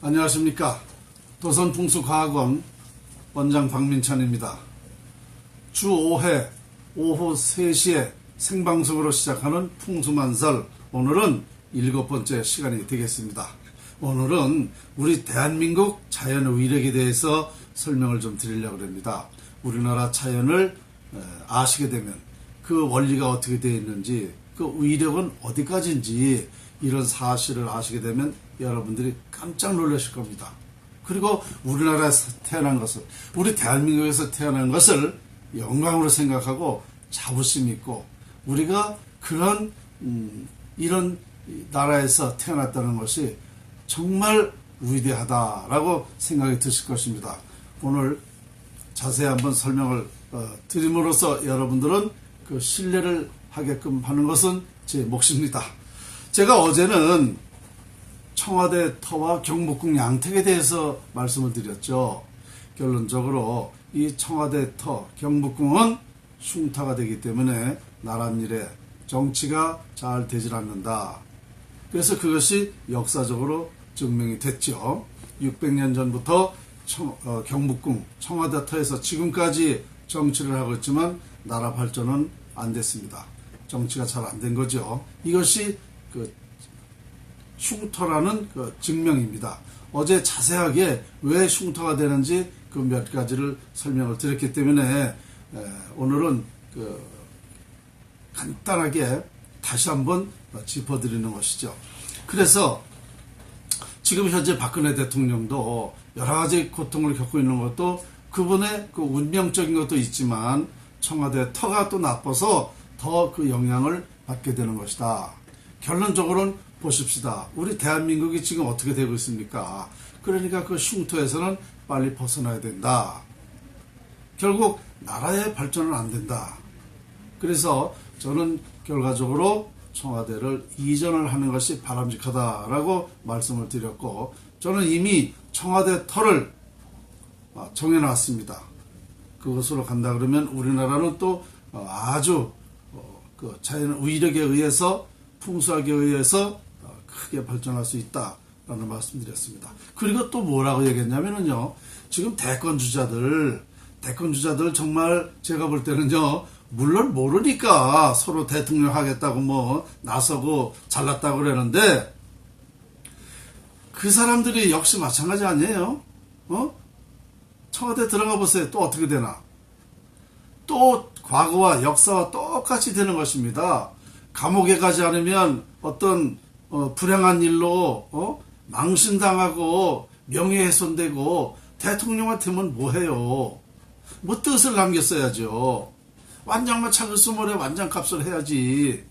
안녕하십니까. 도선풍수과학원 원장 박민찬입니다. 주 5회 오후 3시에 생방송으로 시작하는 풍수만설, 오늘은 7번째 시간이 되겠습니다. 오늘은 우리 대한민국 자연의력에 대해서 설명을 좀 드리려고 합니다. 우리나라 자연을 아시게 되면 그 원리가 어떻게 되어 있는지, 그 의력은 어디까지인지 이런 사실을 아시게 되면 여러분들이 깜짝 놀라실 겁니다. 그리고 우리나라에서 태어난 것을, 우리 대한민국에서 태어난 것을 영광으로 생각하고 자부심 있고, 우리가 그런 이런 나라에서 태어났다는 것이 정말 위대하다라고 생각이 드실 것입니다. 오늘 자세히 한번 설명을 드림으로써 여러분들은 그 신뢰를 하게끔 하는 것은 제 몫입니다. 제가 어제는 청와대 터와 경복궁 양택에 대해서 말씀을 드렸죠. 결론적으로 이 청와대 터, 경복궁은 흉터가 되기 때문에 나랏일에 정치가 잘 되질 않는다. 그래서 그것이 역사적으로 증명이 됐죠. 600년 전부터 경복궁, 청와대 터에서 지금까지 정치를 하고 있지만 나라 발전은 안 됐습니다. 정치가 잘 안 된 거죠. 이것이 그 흉터라는 그 증명입니다. 어제 자세하게 왜 흉터가 되는지 그 몇 가지를 설명을 드렸기 때문에 오늘은 그 간단하게 다시 한번 짚어드리는 것이죠. 그래서 지금 현재 박근혜 대통령도 여러 가지 고통을 겪고 있는 것도 그분의 그 운명적인 것도 있지만 청와대 터가 또 나빠서 더 그 영향을 받게 되는 것이다. 결론적으로는 보십시다. 우리 대한민국이 지금 어떻게 되고 있습니까? 그러니까 그 흉터에서는 빨리 벗어나야 된다. 결국 나라의 발전은 안 된다. 그래서 저는 결과적으로 청와대를 이전을 하는 것이 바람직하다라고 말씀을 드렸고, 저는 이미 청와대 터를 정해놨습니다. 그것으로 간다 그러면 우리나라는 또 아주 그 자연 의력에 의해서, 풍수학에 의해서 크게 발전할 수 있다라는 말씀드렸습니다. 그리고 또 뭐라고 얘기했냐면요, 지금 대권주자들 정말 제가 볼 때는요, 물론 모르니까 서로 대통령 하겠다고 뭐 나서고 잘났다고 그러는데, 그 사람들이 역시 마찬가지 아니에요? 청와대 들어가 보세요. 또 어떻게 되나? 또 과거와 역사와 똑같이 되는 것입니다. 감옥에 가지 않으면 어떤 불행한 일로 망신당하고 명예훼손되고, 대통령한테는 뭐해요? 뭐 뜻을 남겼어야죠. 완장만 차글수몰에 완장값을 해야지.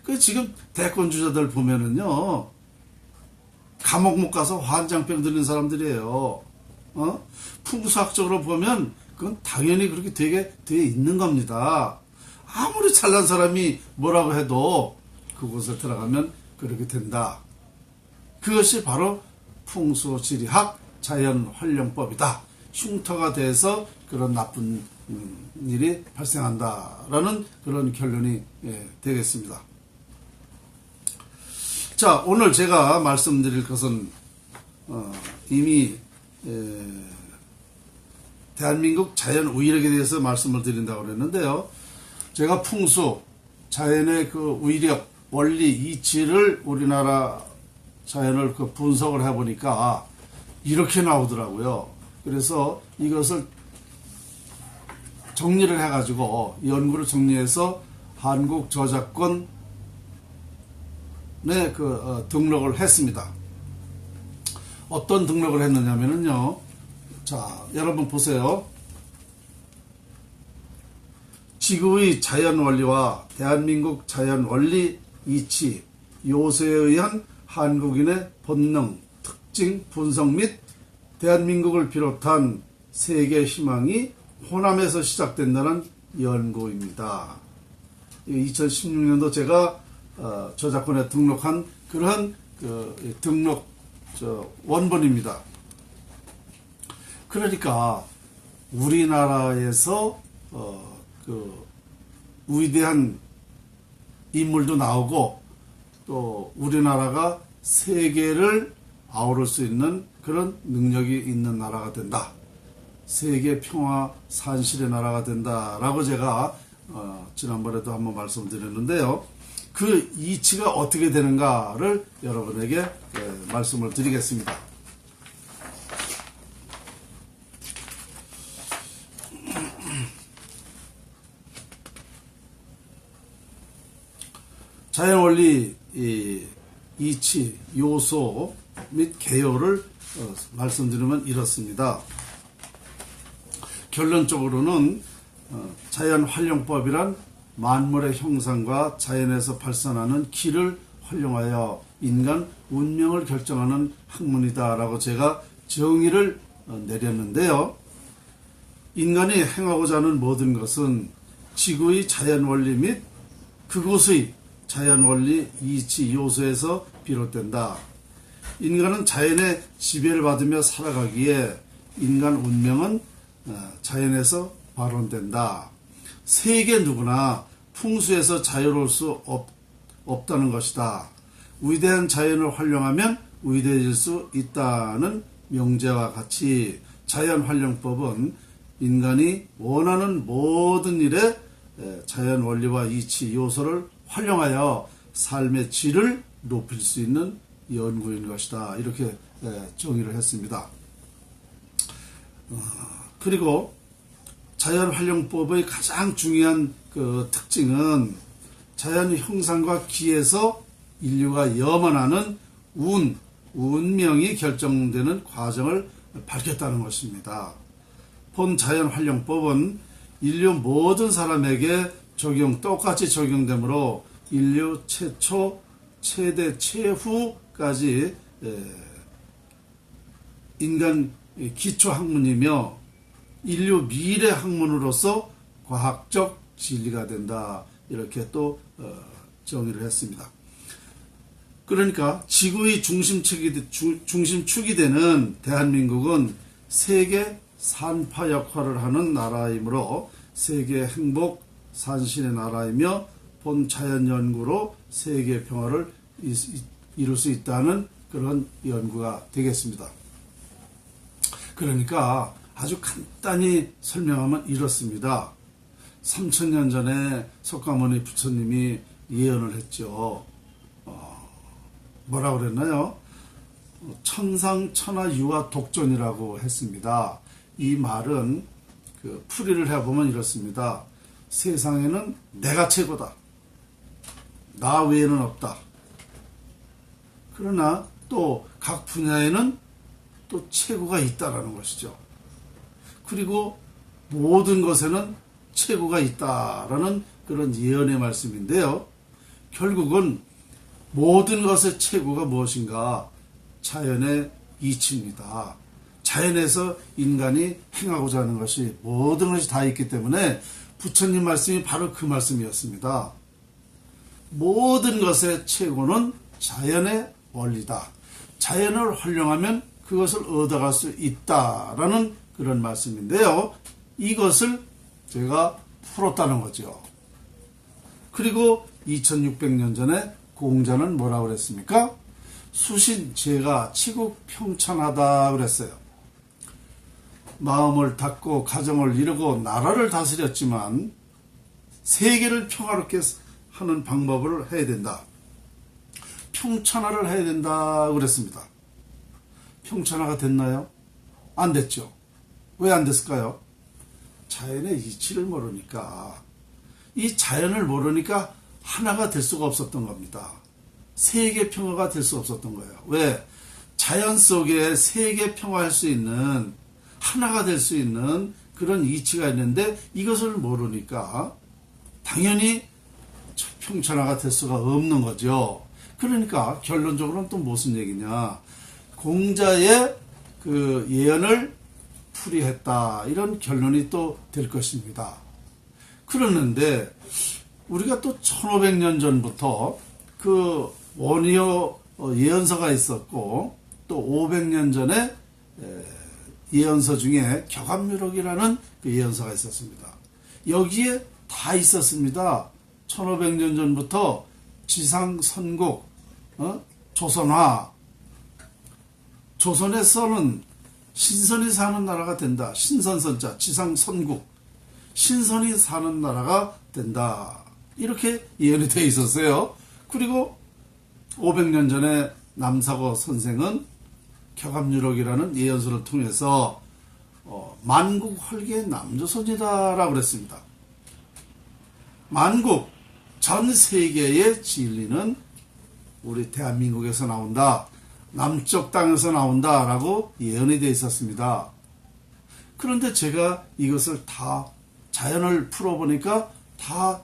그 지금 대권주자들 보면은요, 감옥 못 가서 환장병 들린 사람들이에요. 풍수학적으로 보면 그건 당연히 그렇게 되게 돼 있는 겁니다. 아무리 잘난 사람이 뭐라고 해도 그곳에 들어가면 그렇게 된다. 그것이 바로 풍수지리학 자연활용법이다. 흉터가 돼서 그런 나쁜 일이 발생한다라는 그런 결론이 되겠습니다. 자, 오늘 제가 말씀드릴 것은 이미 대한민국 자연의력에 대해서 말씀을 드린다고 그랬는데요. 제가 풍수, 자연의 그 의력, 원리, 이치를 우리나라 자연을 그 분석을 해보니까 이렇게 나오더라고요. 그래서 이것을 정리를 해가지고, 연구를 정리해서 한국저작권에 등록을 했습니다. 어떤 등록을 했느냐면요. 자, 여러분 보세요. 지구의 자연원리와 대한민국 자연원리 이치, 요소에 의한 한국인의 본능, 특징, 분석 및 대한민국을 비롯한 세계 희망이 호남에서 시작된다는 연구입니다. 2016년도 제가 저작권에 등록한 그러한 그 등록 원본입니다. 그러니까 우리나라에서 그 위대한 인물도 나오고, 또 우리나라가 세계를 아우를 수 있는 그런 능력이 있는 나라가 된다. 세계 평화 산실의 나라가 된다라고 제가 지난번에도 한번 말씀드렸는데요. 그 이치가 어떻게 되는가를 여러분에게 말씀을 드리겠습니다. 자연원리 이치, 요소 및 개요를 말씀드리면 이렇습니다. 결론적으로는 자연활용법이란 만물의 형상과 자연에서 발산하는 기를 활용하여 인간 운명을 결정하는 학문이다라고 제가 정의를 내렸는데요. 인간이 행하고자 하는 모든 것은 지구의 자연원리 및 그곳의 자연원리 이치 요소에서 비롯된다. 인간은 자연의 지배를 받으며 살아가기에 인간 운명은 자연에서 발원된다. 세계 누구나 풍수에서 자유로울 수 없다는 것이다. 위대한 자연을 활용하면 위대해질 수 있다는 명제와 같이 자연활용법은 인간이 원하는 모든 일에 자연원리와 이치 요소를 활용하여 삶의 질을 높일 수 있는 연구인 것이다. 이렇게 정의를 했습니다. 그리고 자연활용법의 가장 중요한 그 특징은 자연 형상과 기에서 인류가 염원하는 운명이 결정되는 과정을 밝혔다는 것입니다. 본 자연활용법은 인류 모든 사람에게 똑같이 적용되므로 인류 최초, 최대, 최후까지 인간 기초학문이며 인류 미래 학문으로서 과학적 진리가 된다. 이렇게 또 정의를 했습니다. 그러니까 지구의 중심축이 되는 대한민국은 세계 산파 역할을 하는 나라이므로 세계 행복 산신의 나라이며 본 자연 연구로 세계 평화를 이룰 수 있다는 그런 연구가 되겠습니다. 그러니까 아주 간단히 설명하면 이렇습니다. 3000년 전에 석가모니 부처님이 예언을 했죠. 뭐라고 그랬나요? 천상천하 유화 독존이라고 했습니다. 이 말은 그 풀이를 해보면 이렇습니다. 세상에는 내가 최고다. 나 외에는 없다. 그러나 또 각 분야에는 또 최고가 있다라는 것이죠. 그리고 모든 것에는 최고가 있다라는 그런 예언의 말씀인데요. 결국은 모든 것의 최고가 무엇인가? 자연의 이치입니다. 자연에서 인간이 행하고자 하는 것이 모든 것이 다 있기 때문에 부처님 말씀이 바로 그 말씀이었습니다. 모든 것의 최고는 자연의 원리다. 자연을 활용하면 그것을 얻어갈 수 있다라는 그런 말씀인데요. 이것을 제가 풀었다는 거죠. 그리고 2600년 전에 공자는 뭐라고 그랬습니까? 수신제가 치국평천하다 그랬어요. 마음을 닫고 가정을 이루고 나라를 다스렸지만 세계를 평화롭게 하는 방법을 해야 된다. 평천화를 해야 된다 그랬습니다. 평천화가 됐나요? 안 됐죠. 왜 안 됐을까요? 자연의 이치를 모르니까, 이 자연을 모르니까 하나가 될 수가 없었던 겁니다. 세계 평화가 될 수 없었던 거예요. 왜? 자연 속에 세계 평화할 수 있는, 하나가 될 수 있는 그런 이치가 있는데 이것을 모르니까 당연히 평천화가 될 수가 없는 거죠. 그러니까 결론적으로는 또 무슨 얘기냐? 공자의 그 예언을 풀이했다. 이런 결론이 또 될 것입니다. 그러는데 우리가 또 1500년 전부터 그 원효 예언서가 있었고 또 500년 전에 예언서 중에 격암유록이라는 그 예언서가 있었습니다. 여기에 다 있었습니다. 1500년 전부터 지상선국, 조선화, 조선에서는 신선이 사는 나라가 된다. 신선선자, 지상선국. 신선이 사는 나라가 된다. 이렇게 예언이 되어 있었어요. 그리고 500년 전에 남사고 선생은 격압유록이라는 예언서를 통해서 만국 헐게 남조선이다라고 그랬습니다. 만국, 전 세계의 진리는 우리 대한민국에서 나온다. 남쪽 땅에서 나온다라고 예언이 되어 있었습니다. 그런데 제가 이것을 다 자연을 풀어보니까 다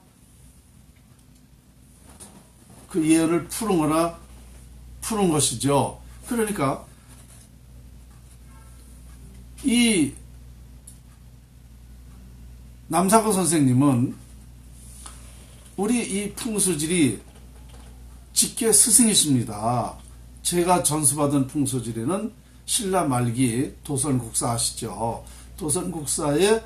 그 예언을 푸는 것이죠. 그러니까 이 남사고 선생님은 우리 이 풍수지리 직계 스승이십니다. 제가 전수받은 풍수지리는 신라 말기 도선국사 아시죠? 도선국사의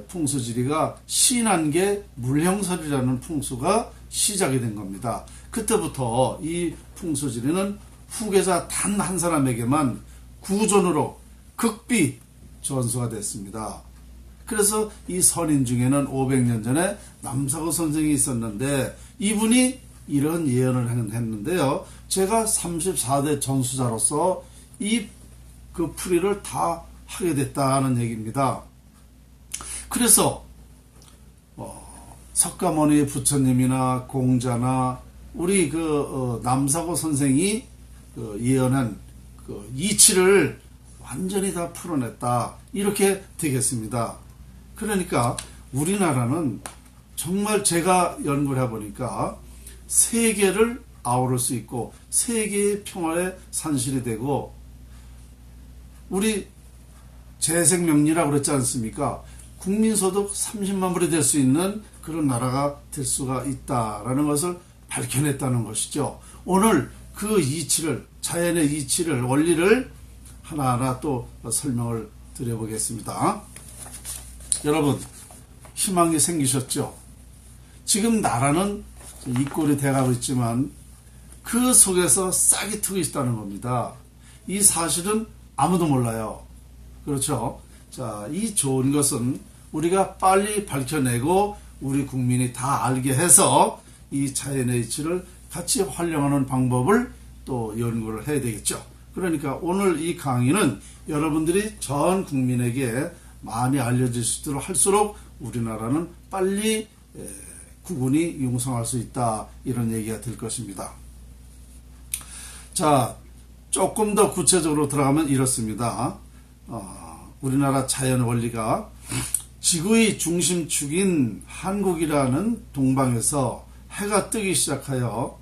풍수지리가 신한계 물형설이라는 풍수가 시작이 된 겁니다. 그때부터 이 풍수지리는 후계자 단 한 사람에게만 구존으로 극비 전수가 됐습니다. 그래서 이 선인 중에는 500년 전에 남사고 선생이 있었는데 이분이 이런 예언을 했는데요. 제가 34대 전수자로서 그 풀이를 다 하게 됐다는 얘기입니다. 그래서 석가모니 부처님이나 공자나 우리 남사고 선생이 예언한 이치를 완전히 다 풀어냈다. 이렇게 되겠습니다. 그러니까 우리나라는 정말 제가 연구를 해보니까 세계를 아우를 수 있고 세계의 평화의 산실이 되고 우리 재생명리라고 그랬지 않습니까? 국민소득 30만 불이 될 수 있는 그런 나라가 될 수가 있다라는 것을 밝혀냈다는 것이죠. 오늘 그 이치를, 자연의 이치를, 원리를 하나하나 또 설명을 드려보겠습니다. 여러분, 희망이 생기셨죠? 지금 나라는 이 꼴이 돼가고 있지만 그 속에서 싹이 트고 있다는 겁니다. 이 사실은 아무도 몰라요. 그렇죠? 자, 이 좋은 것은 우리가 빨리 밝혀내고 우리 국민이 다 알게 해서 이 자연의 이치를 같이 활용하는 방법을 또 연구를 해야 되겠죠. 그러니까 오늘 이 강의는 여러분들이 전 국민에게 많이 알려질 수 있도록 할수록 우리나라는 빨리 국운이 융성할 수 있다. 이런 얘기가 될 것입니다. 자, 조금 더 구체적으로 들어가면 이렇습니다. 우리나라 자연 원리가 지구의 중심축인 한국이라는 동방에서 해가 뜨기 시작하여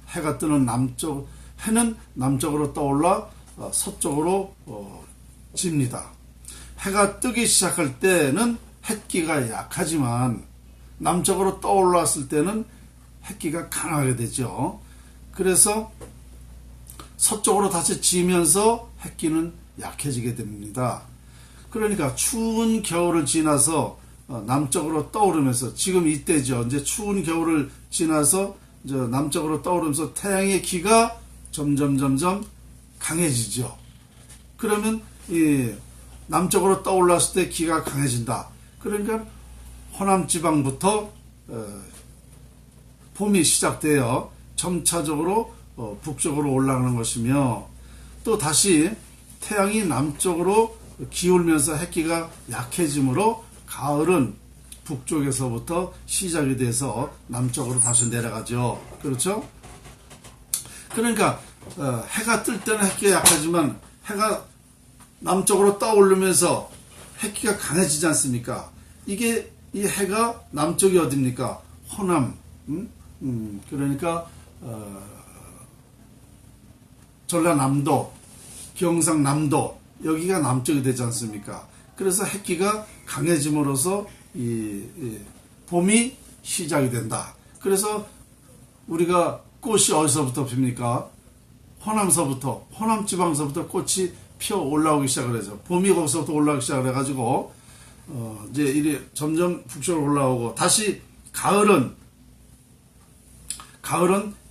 해가 뜨는 해는 남쪽으로 떠올라 서쪽으로 집니다. 해가 뜨기 시작할 때는 햇기가 약하지만 남쪽으로 떠올랐을 때는 햇기가 강하게 되죠. 그래서 서쪽으로 다시 지면서 햇기는 약해지게 됩니다. 그러니까 추운 겨울을 지나서 남쪽으로 떠오르면서 지금 이때죠. 이제 추운 겨울을 지나서 이제 남쪽으로 떠오르면서 태양의 기가 점점 강해지죠. 그러면 이 남쪽으로 떠올랐을 때 기가 강해진다. 그러니까 호남 지방부터 봄이 시작되어 점차적으로 북쪽으로 올라가는 것이며 또 다시 태양이 남쪽으로 기울면서 햇기가 약해지므로 가을은 북쪽에서부터 시작이 돼서 남쪽으로 다시 내려가죠. 그렇죠? 그러니까 해가 뜰 때는 햇기가 약하지만 해가 남쪽으로 떠오르면서 햇기가 강해지지 않습니까? 이게 이 해가 남쪽이 어딥니까? 호남. 그러니까 전라남도, 경상남도 여기가 남쪽이 되지 않습니까? 그래서 햇기가 강해짐으로써 이 봄이 시작이 된다. 그래서 우리가 꽃이 어디서부터 핍니까? 호남서부터, 호남지방서부터 꽃이 피어 올라오기 시작을 해서 봄이 거기서부터 올라오기 시작을 해가지고 이제 이리 점점 북쪽으로 올라오고 다시 가을은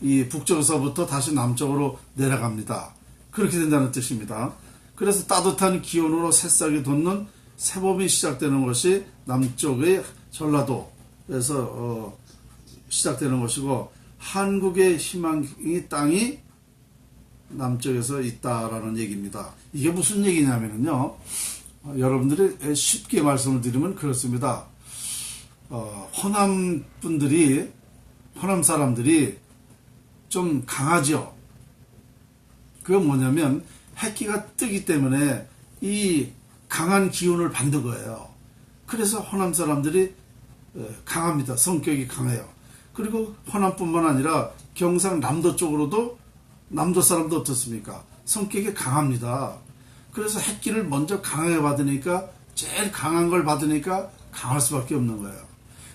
이 북쪽에서부터 다시 남쪽으로 내려갑니다. 그렇게 된다는 뜻입니다. 그래서 따뜻한 기온으로 새싹이 돋는 새봄이 시작되는 것이 남쪽의 전라도에서 시작되는 것이고, 한국의 희망이 땅이 남쪽에서 있다라는 얘기입니다. 이게 무슨 얘기냐면요, 여러분들이 쉽게 말씀을 드리면 그렇습니다. 호남 사람들이 좀 강하죠. 그게 뭐냐면 해끼가 뜨기 때문에 이 강한 기운을 받는 거예요. 그래서 호남 사람들이 강합니다. 성격이 강해요. 그리고 호남뿐만 아니라 경상남도 쪽으로도 남도 사람도 어떻습니까? 성격이 강합니다. 그래서 해끼를 먼저 강하게 받으니까, 제일 강한 걸 받으니까 강할 수밖에 없는 거예요.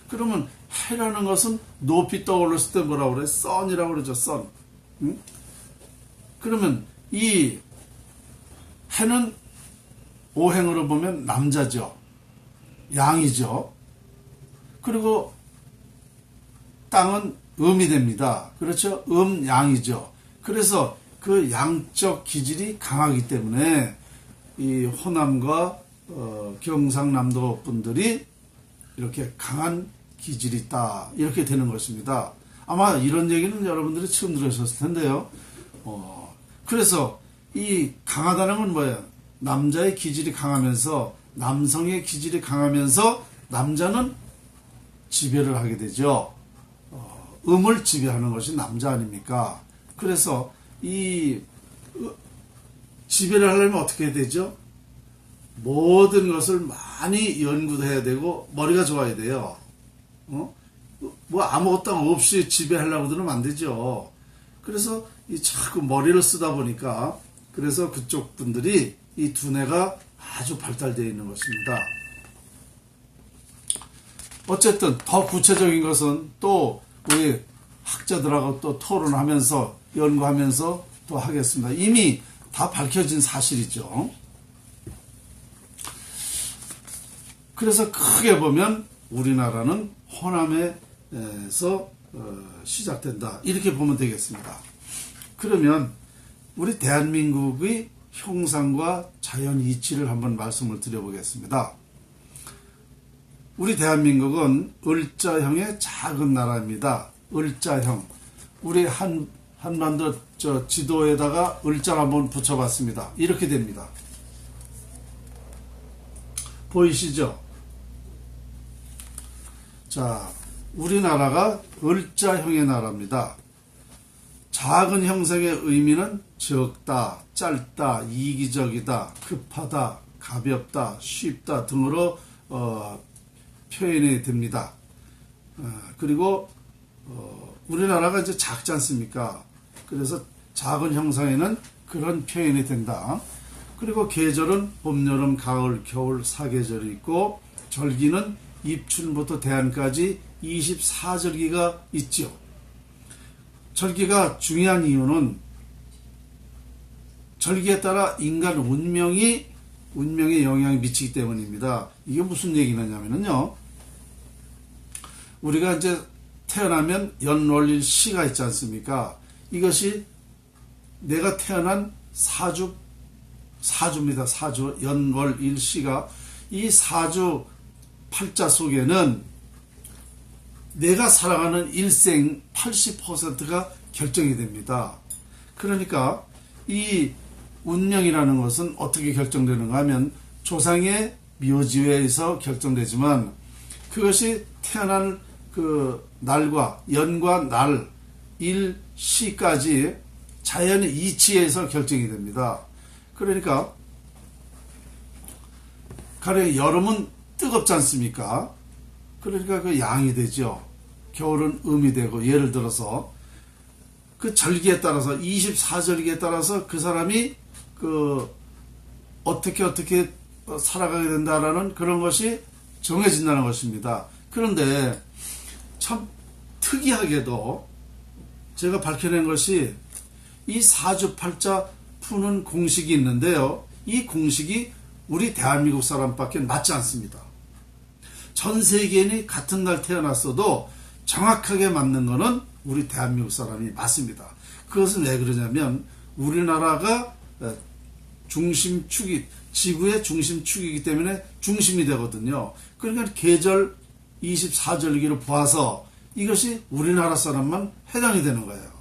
그러면 해라는 것은 높이 떠올랐을 때 뭐라고 그래? 선이라고 그러죠. 선. 응? 그러면 이 해는 오행으로 보면 남자죠. 양이죠. 그리고 땅은 음이 됩니다. 그렇죠? 양이죠. 그래서 그 양적 기질이 강하기 때문에 이 호남과 경상남도 분들이 이렇게 강한 기질이 있다, 이렇게 되는 것입니다. 아마 이런 얘기는 여러분들이 처음 들으셨을 텐데요. 그래서 이 강하다는 건 뭐예요? 남자의 기질이 강하면서, 남성의 기질이 강하면서 남자는 지배를 하게 되죠. 음을 지배하는 것이 남자 아닙니까? 그래서 이 지배를 하려면 어떻게 해야 되죠? 모든 것을 많이 연구도 해야 되고 머리가 좋아야 돼요. 뭐 아무것도 없이 지배하려고 들으면 안 되죠. 그래서 이 자꾸 머리를 쓰다 보니까, 그래서 그쪽 분들이 이 두뇌가 아주 발달되어 있는 것입니다. 어쨌든 더 구체적인 것은 또 우리 학자들하고 또 토론하면서 연구하면서 또 하겠습니다. 이미 다 밝혀진 사실이죠. 그래서 크게 보면 우리나라는 호남에서 시작된다, 이렇게 보면 되겠습니다. 그러면 우리 대한민국의 형상과 자연 이치를 한번 말씀을 드려보겠습니다. 우리 대한민국은 을자형의 작은 나라입니다. 을자형. 우리 한반도 지도에다가 을자를 한번 붙여봤습니다. 이렇게 됩니다. 보이시죠? 자, 우리나라가 을자형의 나라입니다. 작은 형상의 의미는 적다, 짧다, 이기적이다, 급하다, 가볍다, 쉽다 등으로 표현이 됩니다. 그리고 우리나라가 이제 작지 않습니까? 그래서 작은 형상에는 그런 표현이 된다. 그리고 계절은 봄, 여름, 가을, 겨울 4계절이 있고, 절기는 입춘부터 대안까지 24절기가 있죠. 절기가 중요한 이유는 절기에 따라 인간 운명에 영향이 미치기 때문입니다. 이게 무슨 얘기냐면요, 우리가 이제 태어나면 연월일 시가 있지 않습니까? 이것이 내가 태어난 사주입니다. 사주, 연월일 시가, 이 사주 팔자 속에는 내가 살아가는 일생 80%가 결정이 됩니다. 그러니까 이 운명이라는 것은 어떻게 결정되는가 하면 조상의 묘지에서 결정되지만, 그것이 태어날 그 날과 연과 날, 일, 시까지 자연의 이치에서 결정이 됩니다. 그러니까 가령 여름은 뜨겁지 않습니까? 그러니까 그 양이 되죠. 겨울은 음이 되고, 예를 들어서 그 절기에 따라서 24절기에 따라서 그 사람이 그 어떻게 살아가게 된다라는 그런 것이 정해진다는 것입니다. 그런데 참 특이하게도 제가 밝혀낸 것이 이 사주팔자 푸는 공식이 있는데요, 이 공식이 우리 대한민국 사람밖에 맞지 않습니다. 전 세계인이 같은 날 태어났어도 정확하게 맞는 것은 우리 대한민국 사람이 맞습니다. 그것은 왜 그러냐면, 우리나라가 중심축이, 지구의 중심축이기 때문에 중심이 되거든요. 그러니까 계절 24절기를 보아서 이것이 우리나라 사람만 해당이 되는 거예요.